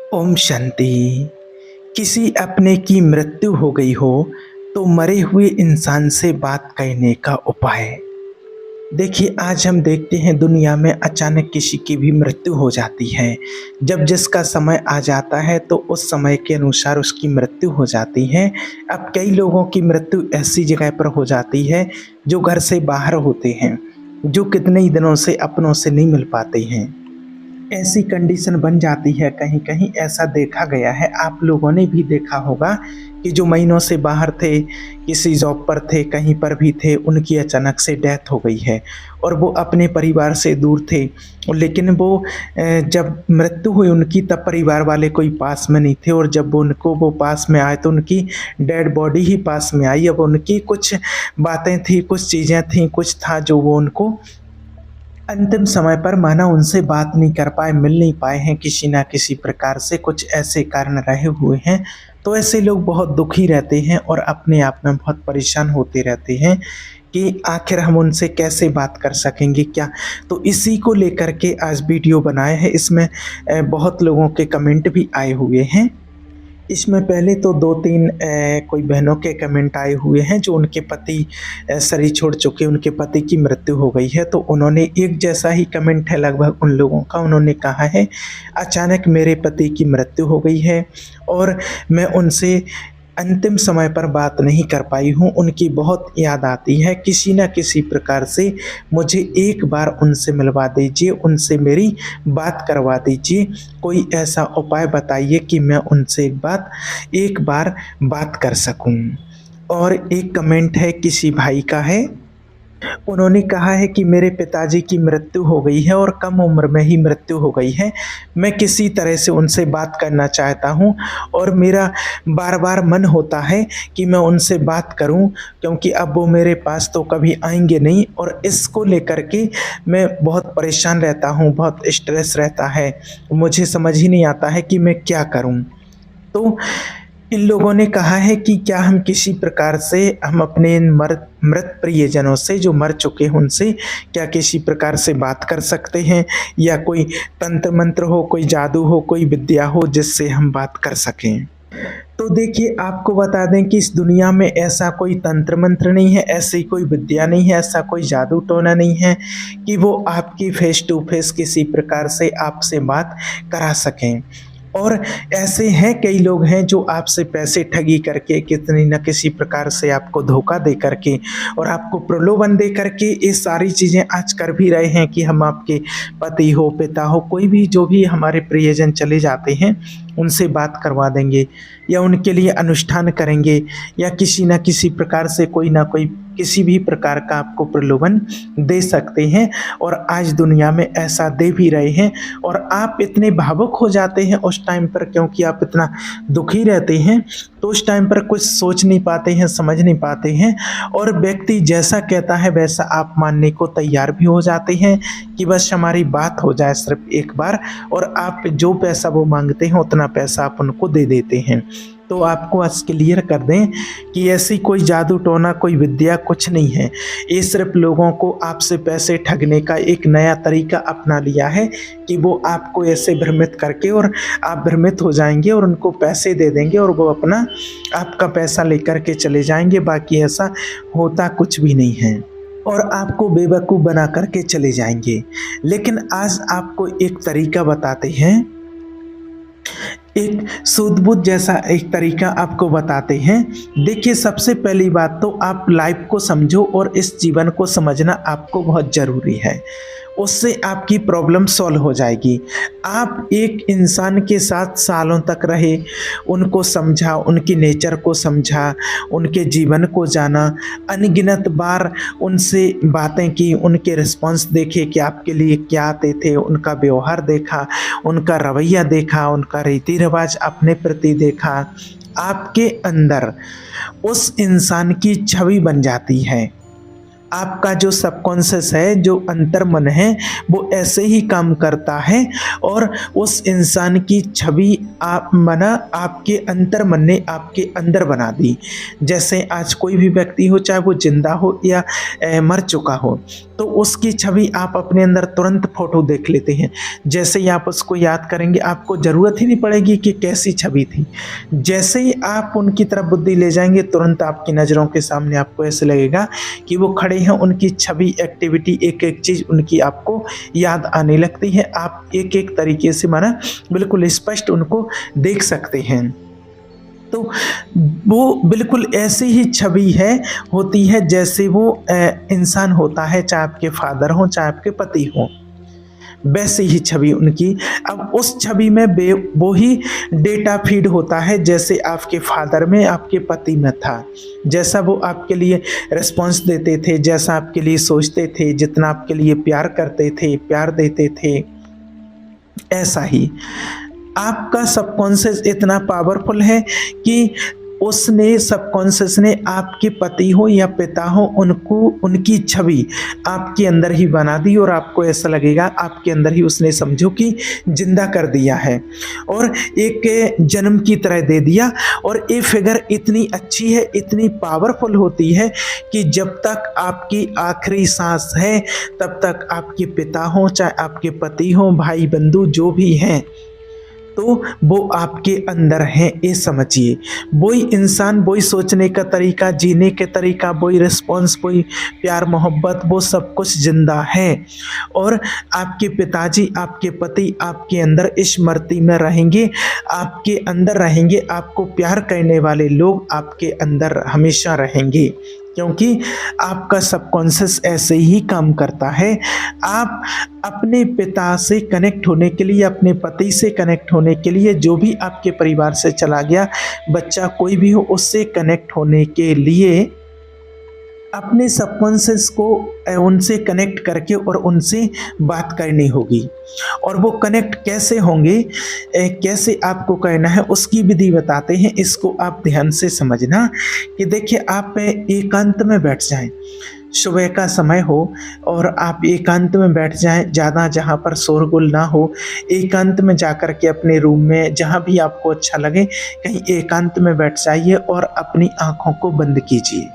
ओम शांति। किसी अपने की मृत्यु हो गई हो तो मरे हुए इंसान से बात करने का उपाय। देखिए, आज हम देखते हैं दुनिया में अचानक किसी की भी मृत्यु हो जाती है। जब जिसका समय आ जाता है तो उस समय के अनुसार उसकी मृत्यु हो जाती है। अब कई लोगों की मृत्यु ऐसी जगह पर हो जाती है जो घर से बाहर होते हैं, जो कितने ही दिनों से अपनों से नहीं मिल पाते हैं। ऐसी कंडीशन बन जाती है, कहीं-कहीं ऐसा देखा गया है, आप लोगों ने भी देखा होगा कि जो महीनों से बाहर थे, किसी जॉब पर थे, कहीं पर भी थे, उनकी अचानक से डेथ हो गई है और वो अपने परिवार से दूर थे। लेकिन वो जब मृत्यु हुई उनकी तब परिवार वाले कोई पास में नहीं थे और जब वो पास में आए तो उनकी डेड बॉडी ही पास में आई। अब उनकी कुछ बातें थी, कुछ चीज़ें थीं, कुछ था जो वो उनको अंतिम समय पर माना उनसे बात नहीं कर पाए, मिल नहीं पाए हैं, किसी न किसी प्रकार से कुछ ऐसे कारण रहे हुए हैं। तो ऐसे लोग बहुत दुखी रहते हैं और अपने आप में बहुत परेशान होते रहते हैं कि आखिर हम उनसे कैसे बात कर सकेंगे क्या? तो इसी को लेकर के आज वीडियो बनाए हैं। इसमें बहुत लोगों के कमेंट भी आए हुए हैं। इसमें पहले तो 2-3 कोई बहनों के कमेंट आए हुए हैं जो उनके पति शरीर छोड़ चुके, उनके पति की मृत्यु हो गई है। तो उन्होंने एक जैसा ही कमेंट है लगभग उन लोगों का। उन्होंने कहा है, अचानक मेरे पति की मृत्यु हो गई है और मैं उनसे अंतिम समय पर बात नहीं कर पाई हूँ। उनकी बहुत याद आती है, किसी न किसी प्रकार से मुझे एक बार उनसे मिलवा दीजिए, उनसे मेरी बात करवा दीजिए। कोई ऐसा उपाय बताइए कि मैं उनसे एक बार बात कर सकूँ। और एक कमेंट है किसी भाई का है, उन्होंने कहा है कि मेरे पिताजी की मृत्यु हो गई है और कम उम्र में ही मृत्यु हो गई है। मैं किसी तरह से उनसे बात करना चाहता हूँ और मेरा बार-बार मन होता है कि मैं उनसे बात करूँ, क्योंकि अब वो मेरे पास तो कभी आएँगे नहीं और इसको लेकर के मैं बहुत परेशान रहता हूँ, बहुत स्ट्रेस रहता है। मुझे समझ ही नहीं आता है कि मैं क्या करूँ? तो इन लोगों ने कहा है कि क्या हम किसी प्रकार से हम अपने इन मृत प्रियजनों से जो मर चुके हैं उनसे क्या किसी प्रकार से बात कर सकते हैं, या कोई तंत्र मंत्र हो, कोई जादू हो, कोई विद्या हो जिससे हम बात कर सकें? तो देखिए, आपको बता दें कि इस दुनिया में ऐसा कोई तंत्र मंत्र नहीं है, ऐसी कोई विद्या नहीं है, ऐसा कोई जादू टोना नहीं है कि वो आपकी फेस टू फेस किसी प्रकार से आपसे बात करा सकें। और ऐसे हैं, कई लोग हैं जो आपसे पैसे ठगी करके कितनी न किसी प्रकार से आपको धोखा दे करके और आपको प्रलोभन दे करके ये सारी चीज़ें आज कर भी रहे हैं कि हम आपके पति हो, पिता हो, कोई भी जो भी हमारे प्रियजन चले जाते हैं उनसे बात करवा देंगे या उनके लिए अनुष्ठान करेंगे या किसी न किसी प्रकार से कोई ना कोई किसी भी प्रकार का आपको प्रलोभन दे सकते हैं। और आज दुनिया में ऐसा दे भी रहे हैं और आप इतने भावुक हो जाते हैं उस टाइम पर, क्योंकि आप इतना दुखी रहते हैं तो उस टाइम पर कुछ सोच नहीं पाते हैं, समझ नहीं पाते हैं और व्यक्ति जैसा कहता है वैसा आप मानने को तैयार भी हो जाते हैं कि बस हमारी बात हो जाए सिर्फ एक बार, और आप जो पैसा वो मांगते हैं उतना पैसा आप उनको दे देते हैं। तो आपको आज क्लियर कर दें कि ऐसी कोई जादू टोना, कोई विद्या कुछ नहीं है। ये सिर्फ लोगों को आपसे पैसे ठगने का एक नया तरीका अपना लिया है कि वो आपको ऐसे भ्रमित करके और आप भ्रमित हो जाएंगे और उनको पैसे दे देंगे और वो अपना आपका पैसा लेकर के चले जाएंगे। बाकी ऐसा होता कुछ भी नहीं है और आपको बेवकूफ़ बना करके चले जाएंगे। लेकिन आज आपको एक तरीका बताते हैं, एक सूझबूझ जैसा एक तरीका आपको बताते हैं। देखिए, सबसे पहली बात तो आप लाइफ को समझो और इस जीवन को समझना आपको बहुत ज़रूरी है। उससे आपकी प्रॉब्लम सॉल्व हो जाएगी। आप एक इंसान के साथ सालों तक रहे, उनको समझा, उनकी नेचर को समझा, उनके जीवन को जाना, अनगिनत बार उनसे बातें की, उनके रिस्पॉन्स देखे कि आपके लिए क्या आते थे, उनका व्यवहार देखा, उनका रवैया देखा, उनका रीति रिवाज अपने प्रति देखा। आपके अंदर उस इंसान की छवि बन जाती है। आपका जो सबकॉन्शियस है, जो अंतर्मन है, वो ऐसे ही काम करता है और उस इंसान की छवि आप बना आपके अंतर्मन ने आपके अंदर बना दी। जैसे आज कोई भी व्यक्ति हो, चाहे वो जिंदा हो या मर चुका हो, तो उसकी छवि आप अपने अंदर तुरंत फोटो देख लेते हैं। जैसे ही आप उसको याद करेंगे, आपको ज़रूरत ही नहीं पड़ेगी कि कैसी छवि थी। जैसे ही आप उनकी तरफ बुद्धि ले जाएंगे, तुरंत आपकी नज़रों के सामने आपको ऐसे लगेगा कि वो खड़े हैं, उनकी छवि, एक्टिविटी, एक एक चीज़ उनकी आपको याद आने लगती है। आप एक एक तरीके से माना बिल्कुल स्पष्ट उनको देख सकते हैं। तो वो बिल्कुल ऐसी ही छवि है होती है जैसे वो इंसान होता है, चाहे आपके फादर हों, चाहे आपके पति हों, वैसे ही छवि उनकी। अब उस छवि में वो ही डेटा फीड होता है जैसे आपके फादर में, आपके पति में था। जैसा वो आपके लिए रिस्पॉन्स देते थे, जैसा आपके लिए सोचते थे, जितना आपके लिए प्यार करते थे, प्यार देते थे, ऐसा ही आपका सबकॉन्शियस इतना पावरफुल है कि उसने, सबकॉन्शियस ने आपके पति हो या पिता हो, उनको, उनकी छवि आपके अंदर ही बना दी और आपको ऐसा लगेगा आपके अंदर ही उसने, समझो कि जिंदा कर दिया है और एक जन्म की तरह दे दिया। और ये फिगर इतनी अच्छी है, इतनी पावरफुल होती है कि जब तक आपकी आखिरी सांस है तब तक आपके पिता हो, चाहे आपके पति हो, भाई बंधु जो भी हैं, तो वो आपके अंदर हैं, ये समझिए। वही इंसान, वही सोचने का तरीका, जीने के तरीका, वही रिस्पॉन्स, वही प्यार मोहब्बत, वो सब कुछ जिंदा है। और आपके पिताजी, आपके पति आपके अंदर स्मृति में रहेंगे, आपके अंदर रहेंगे। आपको प्यार करने वाले लोग आपके अंदर हमेशा रहेंगे, क्योंकि आपका सबकॉन्शियस ऐसे ही काम करता है। आप अपने पिता से कनेक्ट होने के लिए, अपने पति से कनेक्ट होने के लिए, जो भी आपके परिवार से चला गया बच्चा कोई भी हो, उससे कनेक्ट होने के लिए अपने सबकॉन्शियस को उनसे कनेक्ट करके और उनसे बात करनी होगी। और वो कनेक्ट कैसे होंगे, कैसे आपको करना है, उसकी विधि बताते हैं। इसको आप ध्यान से समझना कि देखिए, आप एकांत में बैठ जाएं, सुबह का समय हो और आप एकांत में बैठ जाएं, ज़्यादा जहाँ पर शोरगुल ना हो, एकांत में जाकर के अपने रूम में, जहाँ भी आपको अच्छा लगे, कहीं एकांत में बैठ जाइए और अपनी आँखों को बंद कीजिए।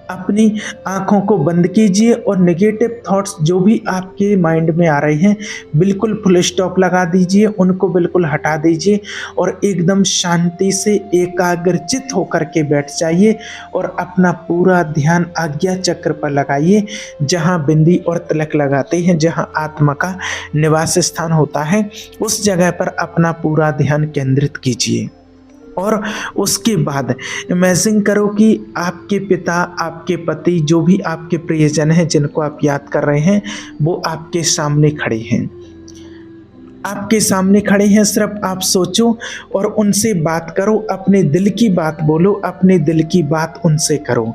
अपनी आँखों को बंद कीजिए और नेगेटिव थॉट्स जो भी आपके माइंड में आ रहे हैं, बिल्कुल फुल स्टॉप लगा दीजिए, उनको बिल्कुल हटा दीजिए और एकदम शांति से एकाग्रचित होकर के बैठ जाइए और अपना पूरा ध्यान आज्ञा चक्र पर लगाइए, जहाँ बिंदी और तिलक लगाते हैं, जहाँ आत्मा का निवास स्थान होता है, उस जगह पर अपना पूरा ध्यान केंद्रित कीजिए। और उसके बाद इमेजिन करो कि आपके पिता, आपके पति, जो भी आपके प्रियजन हैं जिनको आप याद कर रहे हैं, वो आपके सामने खड़े हैं। आपके सामने खड़े हैं, सिर्फ आप सोचो और उनसे बात करो, अपने दिल की बात बोलो, अपने दिल की बात उनसे करो।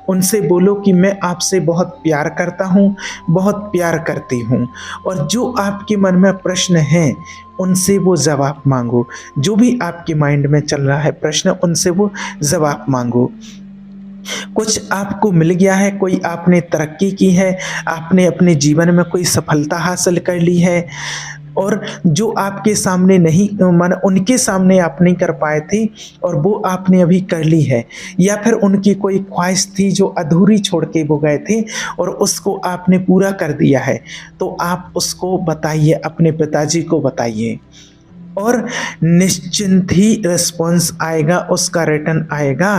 उनसे बोलो कि मैं आपसे बहुत प्यार करता हूँ, बहुत प्यार करती हूँ। और जो आपके मन में प्रश्न हैं उनसे वो जवाब मांगो, जो भी आपके माइंड में चल रहा है प्रश्न, उनसे वो जवाब मांगो। कुछ आपको मिल गया है, कोई आपने तरक्की की है, आपने अपने जीवन में कोई सफलता हासिल कर ली है, और जो आपके सामने नहीं, मन उनके सामने आप नहीं कर पाए थे और वो आपने अभी कर ली है, या फिर उनकी कोई ख्वाहिश थी जो अधूरी छोड़ के वो गए थे और उसको आपने पूरा कर दिया है, तो आप उसको बताइए, अपने पिताजी को बताइए और निश्चिंत ही रिस्पॉन्स आएगा, उसका रिटर्न आएगा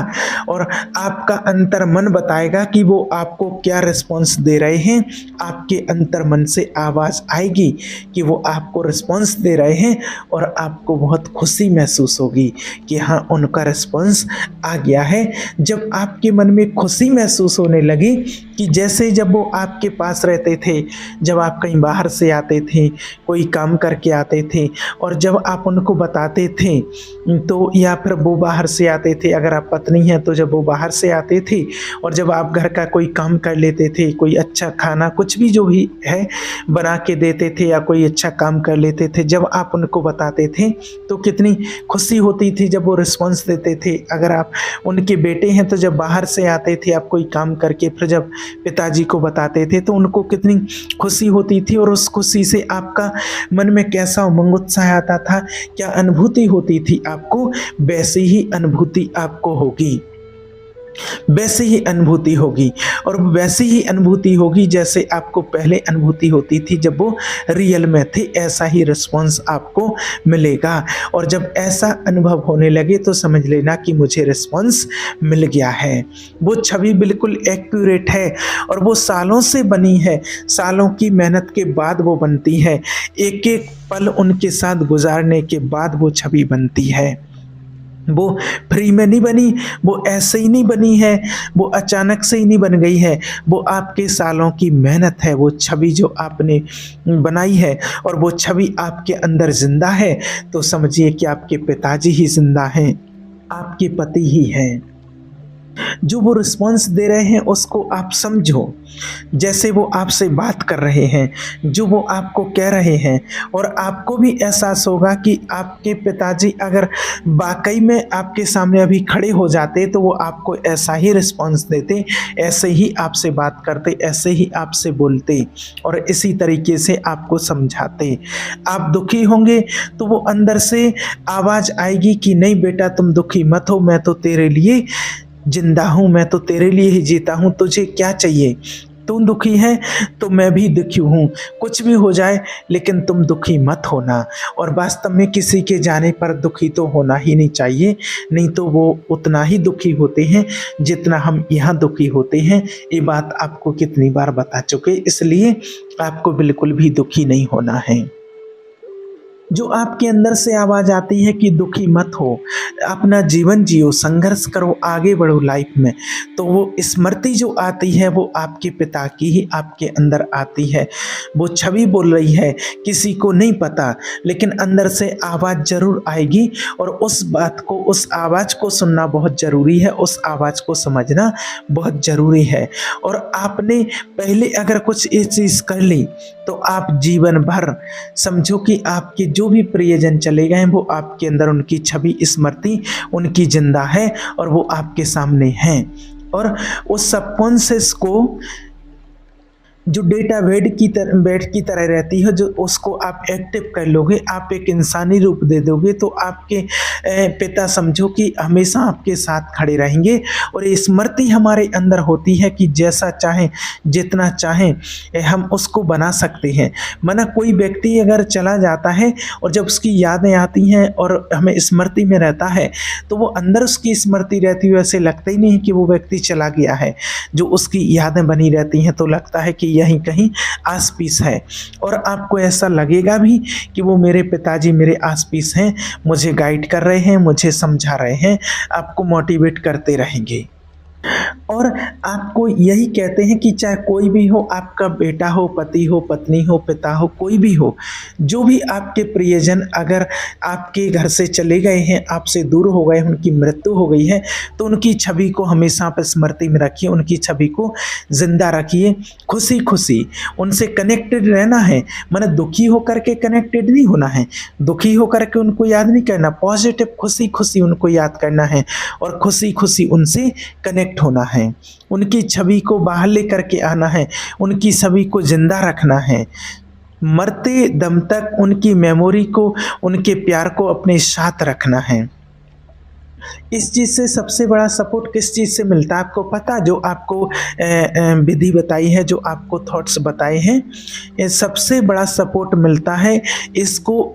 और आपका अंतर्मन बताएगा कि वो आपको क्या रिस्पॉन्स दे रहे हैं। आपके अंतर्मन से आवाज़ आएगी कि वो आपको रिस्पॉन्स दे रहे हैं और आपको बहुत खुशी महसूस होगी कि हाँ, उनका रिस्पॉन्स आ गया है। जब आपके मन में खुशी महसूस होने लगी कि जैसे जब वो आपके पास रहते थे, जब आप कहीं बाहर से आते थे, कोई काम करके आते थे और जब आप उनको बताते थे, तो या फिर वो बाहर से आते थे, अगर आप पत्नी हैं तो जब वो बाहर से आते थे और जब आप घर का कोई काम कर लेते थे, कोई अच्छा खाना कुछ भी जो भी है बना के देते थे या कोई अच्छा काम कर लेते थे, जब आप उनको बताते थे तो कितनी खुशी होती थी जब वो रिस्पॉन्स देते थे। अगर आप उनके बेटे हैं तो जब बाहर से आते थे आप कोई काम करके, फिर जब पिताजी को बताते थे तो उनको कितनी खुशी होती थी और उस खुशी से आपका मन में कैसा उमंग उत्साह आता था, क्या अनुभूति होती थी आपको, वैसी ही अनुभूति आपको होगी, वैसी ही अनुभूति होगी। और वैसी ही अनुभूति होगी जैसे आपको पहले अनुभूति होती थी जब वो रियल में थे, ऐसा ही रिस्पॉन्स आपको मिलेगा। और जब ऐसा अनुभव होने लगे तो समझ लेना कि मुझे रिस्पॉन्स मिल गया है। वो छवि बिल्कुल एक्यूरेट है और वो सालों से बनी है, सालों की मेहनत के बाद वो बनती है, एक एक पल उनके साथ गुजारने के बाद वो छवि बनती है। वो फ्री में नहीं बनी, वो ऐसे ही नहीं बनी है, वो अचानक से ही नहीं बन गई है, वो आपके सालों की मेहनत है। वो छवि जो आपने बनाई है और वो छवि आपके अंदर जिंदा है, तो समझिए कि आपके पिताजी ही जिंदा हैं, आपके पति ही हैं। जो वो रिस्पॉन्स दे रहे हैं उसको आप समझो, जैसे वो आपसे बात कर रहे हैं, जो वो आपको कह रहे हैं, और आपको भी एहसास होगा कि आपके पिताजी अगर वाकई में आपके सामने अभी खड़े हो जाते तो वो आपको ऐसा ही रिस्पॉन्स देते, ऐसे ही आपसे बात करते, ऐसे ही आपसे बोलते और इसी तरीके से आपको समझाते। आप दुखी होंगे तो वो अंदर से आवाज़ आएगी कि नहीं बेटा तुम दुखी मत हो, मैं तो तेरे लिए जिंदा हूँ, मैं तो तेरे लिए ही जीता हूँ, तुझे क्या चाहिए, तुम दुखी है तो मैं भी दुखी हूँ, कुछ भी हो जाए लेकिन तुम दुखी मत होना। और वास्तव में किसी के जाने पर दुखी तो होना ही नहीं चाहिए, नहीं तो वो उतना ही दुखी होते हैं जितना हम यहाँ दुखी होते हैं। ये बात आपको कितनी बार बता चुके, इसलिए आपको बिल्कुल भी दुखी नहीं होना है। जो आपके अंदर से आवाज़ आती है कि दुखी मत हो, अपना जीवन जियो, संघर्ष करो, आगे बढ़ो लाइफ में, तो वो स्मृति जो आती है वो आपके पिता की ही आपके अंदर आती है। वो छवि बोल रही है, किसी को नहीं पता, लेकिन अंदर से आवाज़ ज़रूर आएगी और उस बात को, उस आवाज़ को सुनना बहुत ज़रूरी है, उस आवाज़ को समझना बहुत ज़रूरी है। और आपने पहले अगर कुछ ये चीज़ कर ली तो आप जीवन भर समझो कि आपके जो भी प्रियजन चले गए हैं वो आपके अंदर उनकी छवि, स्मृति उनकी जिंदा है और वो आपके सामने हैं। और उस सबकॉन्शियस को जो डेटा बेड की तरह रहती है, जो उसको आप एक्टिव कर लोगे, आप एक इंसानी रूप दे दोगे, तो आपके पिता समझो कि हमेशा आपके साथ खड़े रहेंगे। और ये स्मृति हमारे अंदर होती है कि जैसा चाहें, जितना चाहें हम उसको बना सकते हैं। माना कोई व्यक्ति अगर चला जाता है और जब उसकी यादें आती हैं और हमें स्मृति में रहता है तो वो अंदर उसकी स्मृति रहती है, ऐसे लगता ही नहीं कि वो व्यक्ति चला गया है। जो उसकी यादें बनी रहती हैं तो लगता है कि यहीं कहीं आस पास है, और आपको ऐसा लगेगा भी कि वो मेरे पिताजी मेरे आस पास हैं, मुझे गाइड कर रहे हैं, मुझे समझा रहे हैं, आपको मोटिवेट करते रहेंगे। और आपको यही कहते हैं कि चाहे कोई भी हो, आपका बेटा हो, पति हो, पत्नी हो, पिता हो, कोई भी हो, जो भी आपके प्रियजन अगर आपके घर से चले गए हैं, आपसे दूर हो गए, उनकी मृत्यु हो गई है, तो उनकी छवि को हमेशा आप स्मृति में रखिए, उनकी छवि को जिंदा रखिए, खुशी खुशी उनसे कनेक्टेड रहना है। माने दुखी होकर के कनेक्टेड नहीं होना है, दुखी होकर के उनको याद नहीं करना, पॉजिटिव खुशी खुशी उनको याद करना है और खुशी खुशी उनसे कनेक्ट होना है। उनकी छवि को बाहर लेकर के आना है, उनकी छवि को जिंदा रखना है, मरते दम तक उनकी मेमोरी को, उनके प्यार को अपने साथ रखना है। इस चीज़ से सबसे बड़ा सपोर्ट किस चीज़ से मिलता है आपको पता? जो आपको विधि बताई है, जो आपको थॉट्स बताए हैं, ये सबसे बड़ा सपोर्ट मिलता है इसको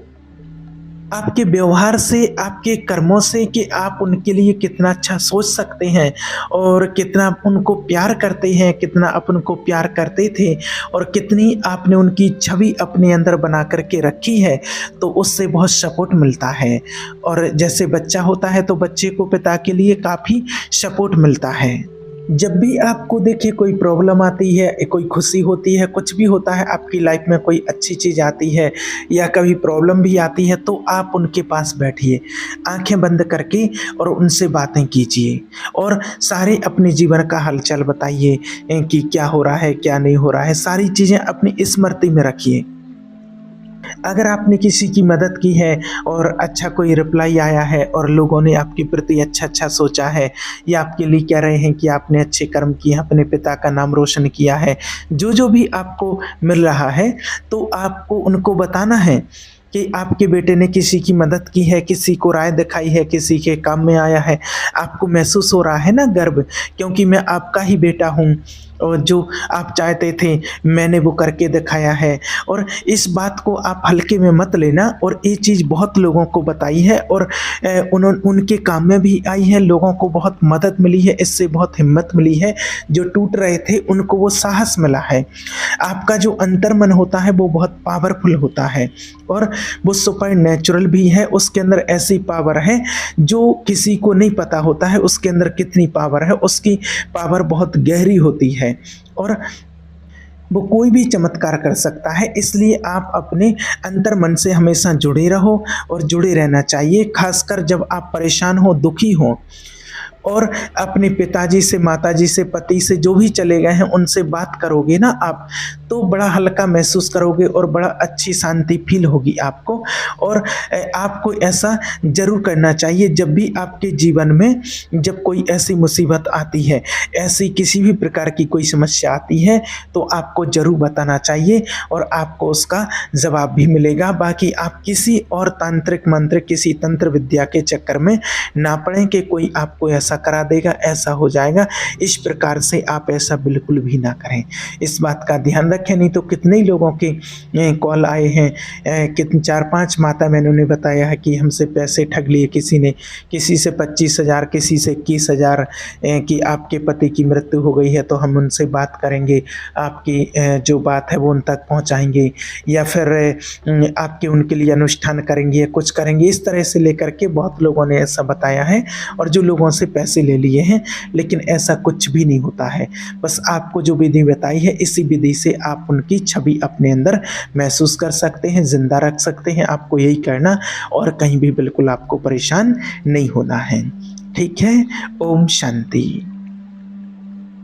आपके व्यवहार से, आपके कर्मों से, कि आप उनके लिए कितना अच्छा सोच सकते हैं और कितना उनको प्यार करते हैं, कितना आप उनको प्यार करते थे और कितनी आपने उनकी छवि अपने अंदर बना करके रखी है, तो उससे बहुत सपोर्ट मिलता है। और जैसे बच्चा होता है तो बच्चे को पिता के लिए काफ़ी सपोर्ट मिलता है। जब भी आपको देखिए कोई प्रॉब्लम आती है, कोई खुशी होती है, कुछ भी होता है आपकी लाइफ में, कोई अच्छी चीज़ आती है या कभी प्रॉब्लम भी आती है, तो आप उनके पास बैठिए, आंखें बंद करके, और उनसे बातें कीजिए और सारे अपने जीवन का हालचाल बताइए कि क्या हो रहा है, क्या नहीं हो रहा है, सारी चीज़ें अपनी स्मृति में रखिए। अगर आपने किसी की मदद की है और अच्छा कोई रिप्लाई आया है और लोगों ने आपके प्रति अच्छा-अच्छा सोचा है या आपके लिए कह रहे हैं कि आपने अच्छे कर्म किए, अपने पिता का नाम रोशन किया है, जो-जो भी आपको मिल रहा है, तो आपको उनको बताना है कि आपके बेटे ने किसी की मदद की है, किसी को राय दिखाई है, किसी के काम में आया है। आपको महसूस हो रहा है ना गर्व, क्योंकि मैं आपका ही बेटा हूँ और जो आप चाहते थे मैंने वो करके दिखाया है। और इस बात को आप हल्के में मत लेना, और ये चीज़ बहुत लोगों को बताई है और उनके काम में भी आई है, लोगों को बहुत मदद मिली है, इससे बहुत हिम्मत मिली है। जो टूट रहे थे उनको वो साहस मिला है। आपका जो अंतर्मन होता है वो बहुत पावरफुल होता है और वो सुपर नेचुरल भी है। उसके अंदर ऐसी पावर है जो किसी को नहीं पता होता है उसके अंदर कितनी पावर है। उसकी पावर बहुत गहरी होती है और वो कोई भी चमत्कार कर सकता है। इसलिए आप अपने अंतर्मन से हमेशा जुड़े रहो और जुड़े रहना चाहिए, खासकर जब आप परेशान हो, दुखी हो। और अपने पिताजी से, माताजी से, पति से, जो भी चले गए हैं उनसे बात करोगे ना आप, तो बड़ा हल्का महसूस करोगे और बड़ा अच्छी शांति फ़ील होगी आपको। और आपको ऐसा ज़रूर करना चाहिए जब भी आपके जीवन में जब कोई ऐसी मुसीबत आती है, ऐसी किसी भी प्रकार की कोई समस्या आती है, तो आपको ज़रूर बताना चाहिए और आपको उसका जवाब भी मिलेगा। बाकी आप किसी और तांत्रिक मंत्र, किसी तंत्र विद्या के चक्कर में ना पड़ें कि कोई आपको ऐसा करा देगा, ऐसा हो जाएगा। इस प्रकार से आप ऐसा बिल्कुल भी ना करें। इस बात का ध्यान रखें, नहीं तो कितने ही लोगों के कॉल आए हैं। कितने 4-5 माता बहनों ने बताया है कि हमसे पैसे ठग लिए किसी ने, किसी से 25,000, किसी से 21,000 कि आपके पति की मृत्यु हो गई है तो हम उनसे बात करेंगे, आपकी जो बात है वो उन तक पहुँचाएँगे, या फिर आपके उनके लिए अनुष्ठान करेंगे या कुछ करेंगे। इस तरह से लेकर के बहुत लोगों ने ऐसा बताया है और जो लोगों से पैसे ले लिए हैं, लेकिन ऐसा कुछ भी नहीं होता है। बस आपको जो विधि बताई है, इसी विधि से आप उनकी छवि अपने अंदर महसूस कर सकते हैं, ज़िंदा रख सकते हैं। आपको यही करना और कहीं भी बिल्कुल आपको परेशान नहीं होना है। ठीक है? ओम शांति।